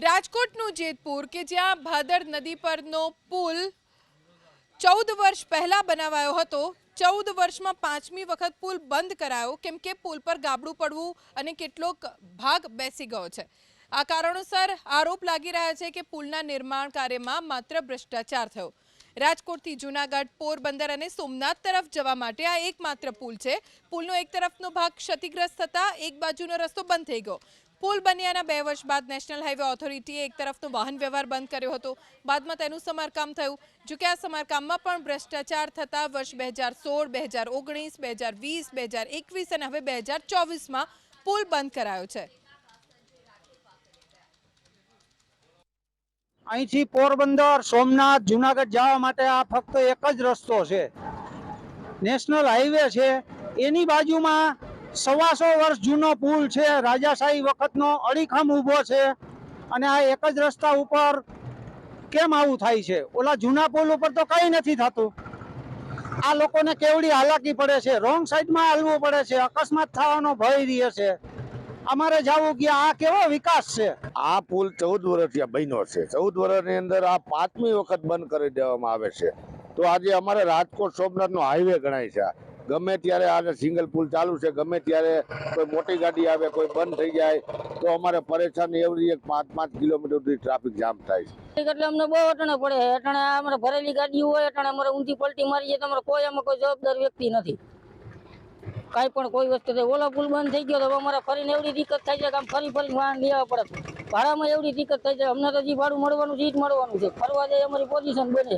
રાજકોટનું જેતપુર કે જ્યાં ભાદર નદી પરનો પુલ 14 વર્ષ પહેલા બનાવાયો હતો, 14 વર્ષમાં 5મી વખત પુલ બંધ કરાયો કેમ કે પુલ પર ગાબડું પડવું અને કેટલોક ભાગ બેસી ગયો છે। આ કારણોસર આરોપ લાગી રહ્યા છે કે પુલના નિર્માણ કાર્યમાં માત્ર ભ્રષ્ટાચાર થયો। રાજકોટથી જૂનાગઢ, પોરબંદર અને સોમનાથ તરફ જવા માટે આ એકમાત્ર પુલ છે। પુલનો એક તરફનો ભાગ ક્ષતિગ્રસ્ત થતા એક બાજુનો રસ્તો બંધ થઈ ગયો। પુલ બન્યાના 2 વર્ષ બાદ નેશનલ હાઈવે ઓથોરિટીએ એક તરફનો વાહન વ્યવહાર બંધ કર્યો હતો। બાદમાં તેનું સમારકામ થયું। જો કે આ સમારકામમાં પણ ભ્રષ્ટાચાર થતા વર્ષ 2016, 2019, 2020, 2021 અને હવે 2024માં પુલ બંધ કરાયો છે। અહીંથી પોરબંદર, સોમનાથ, જૂનાગઢ જવા માટે આ ફક્ત એક જ રસ્તો છે, નેશનલ હાઈવે છે। એની બાજુમાં 125 વર્ષ જૂનો પુલ છે, રાજાશાહી વખતનો અડીખમ ઊભો છે અને આ એક જ રસ્તા ઉપર કેમ આવું થાય છે? ઓલા જૂના પુલ ઉપર તો કંઈ નથી થતું। આ લોકોને કેવડી હાલાકી પડે છે, રોંગ સાઈડમાં હાલવું પડે છે, અકસ્માત થવાનો ભય રહે છે। અમારે જવું કે આ કેવો વિકાસ છે? આ પુલ 14 વર્ષથી બન્યો છે। 14 વર્ષની અંદર આ 5મી વખત બંધ કરી દેવામાં આવે છે। તો આજે અમારે રાજકોટ સોમનાથનો હાઈવે ગણાય છે। ગમે ત્યારે આજે સિંગલ પુલ ચાલુ છે, ગમે ત્યારે કોઈ મોટી ગાડી આવે, કોઈ બંધ થઈ જાય તો અમારે પરેશાની એવરી 5-5 કિલોમીટર સુધી ટ્રાફિક જામ થાય છે। એટલે અમને બહુ અટાણે પડે છે। અટાણે અમારે ભરેલી ગાડી હોય, અટાણે અમારે ઊંધી પલટી મારી જાય, તમારે કોઈ આમાં કોઈ જવાબદાર વ્યક્તિ નથી। કાંઈ પણ કોઈ વસ્તુ થાય, ઓલો પુલ બંધ થઈ ગયો તો અમારે ફરીને એવડી દિક્કત થાય છે કે આમ ફરી વાહન લેવા પડે। ભાડામાં એવડી દિક્કત થાય છે, અમને તો જે ભાડું મળવાનું છે એ જ મળવાનું છે, ફરવા જાય અમારી પોઝિશન બને।